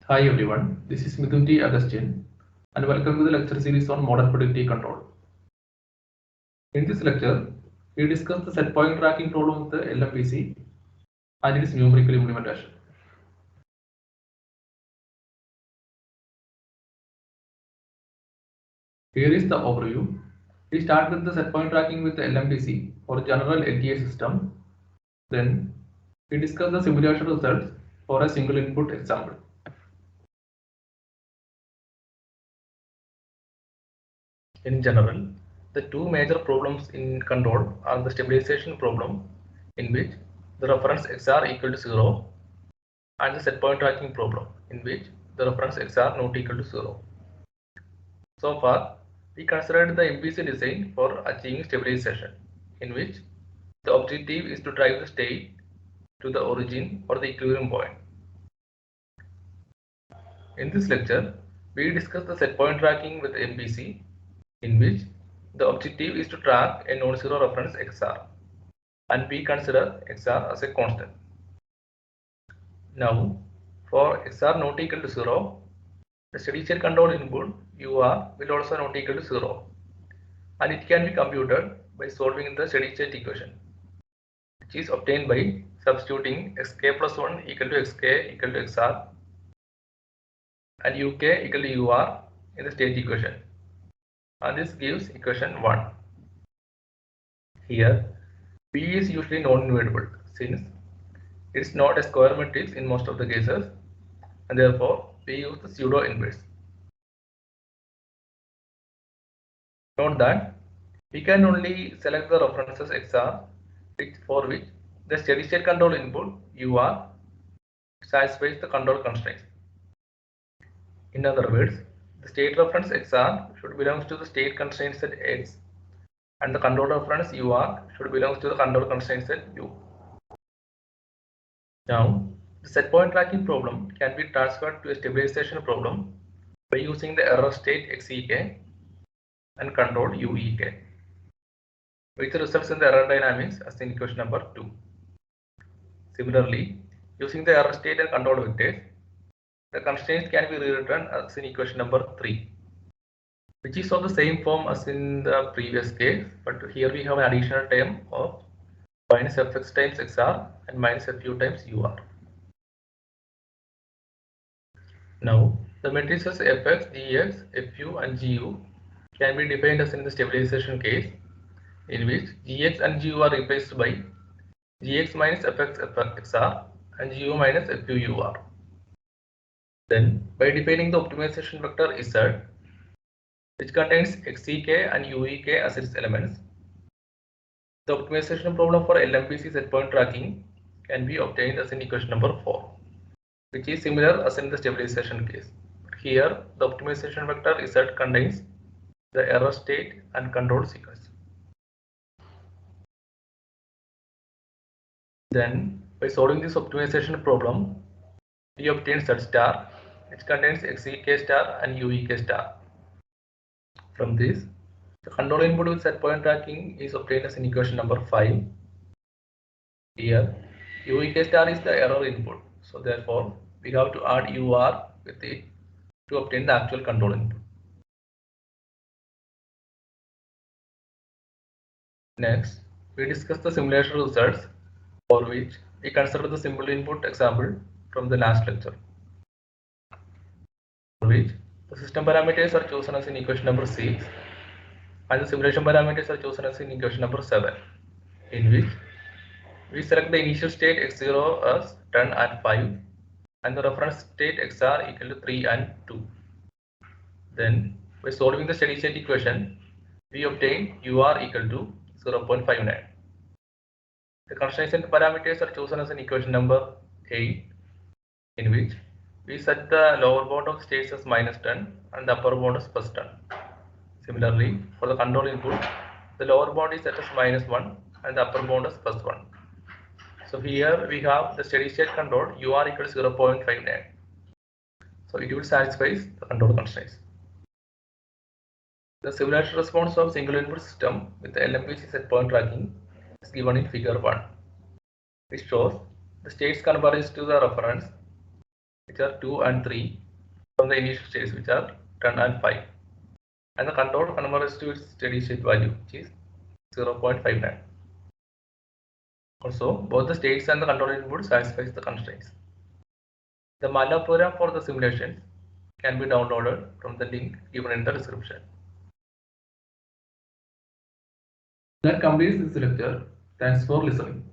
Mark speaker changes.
Speaker 1: Hi everyone, this is Mithun T. Agustin and welcome to the lecture series on model predictive control. In this lecture, we discuss the set point tracking problem of the LMPC and its numerical implementation. Here is the overview. We start with the set point tracking with the LMPC for general LTI system. Then we discuss the simulation results for a single input example. In general, the two major problems in control are the stabilization problem, in which the reference XR equal to 0, and the set point tracking problem, in which the reference XR not equal to 0. So far, we considered the MPC design for achieving stabilization, in which the objective is to drive the state to the origin or the equilibrium point. In this lecture, we discuss the set point tracking with MPC, in which the objective is to track a non-zero reference XR, and we consider XR as a constant. Now, for XR not equal to 0, the steady state control input UR will also not equal to 0, and it can be computed by solving the steady state equation, which is obtained by substituting xk plus 1 equal to xk equal to xr and uk equal to ur in the state equation, and this gives equation 1. Here, P is usually non-invariable since it is not a square matrix in most of the cases, and therefore we use the pseudo inverse. Note that we can only select the references XR for which the steady state control input UR satisfies the control constraints. In other words, the state reference XR should belong to the state constraint set X, and the control reference UR should belong to the control constraint set U. Now, the set point tracking problem can be transferred to a stabilization problem by using the error state XEK and control UEK, which results in the error dynamics as in equation number 2. Similarly, using the error state and control vectors, the constraints can be rewritten as in equation number 3, which is of the same form as in the previous case, but here we have an additional term of minus fx times xr and minus fu times ur. Now, the matrices fx, gx, fu and gu can be defined as in the stabilization case, in which gx and gu are replaced by gx minus fx xr and gu minus fu ur. Then, by defining the optimization vector z, which contains xek and uek as its elements, the optimization problem for LMPC set point tracking can be obtained as in equation number 4, which is similar as in the stabilization case. Here, the optimization vector z contains the error state and control sequence. Then, by solving this optimization problem, we obtain z star, which contains xek star and uek star. From this, the control input with set point tracking is obtained as in equation number 5. Here, uek star is the error input, so therefore we have to add ur with it to obtain the actual control input. Next, we discuss the simulation results, for which we consider the simple input example from the last lecture, for which the system parameters are chosen as in equation number 6 and the simulation parameters are chosen as in equation number 7, in which we select the initial state x0 as 10 and 5 and the reference state xr equal to 3 and 2. Then, by solving the steady state equation, we obtain ur equal to 0.59. The constraints and parameters are chosen as in equation number 8, in which we set the lower bound of states as minus 10 and the upper bound as plus 10. Similarly, for the control input, the lower bound is set as minus 1 and the upper bound as plus 1. So here we have the steady state control ur equals 0.59. So it will satisfy the control constraints. The simulation response of single input system with the LMPC set point tracking is given in figure 1. It shows the states converge to the reference which are 2 and 3 from the initial states, which are 10 and 5. And the control converges to its steady state value, which is 0.59. Also, both the states and the control input satisfies the constraints. The MATLAB program for the simulation can be downloaded from the link given in the description. That completes this lecture. Thanks for listening.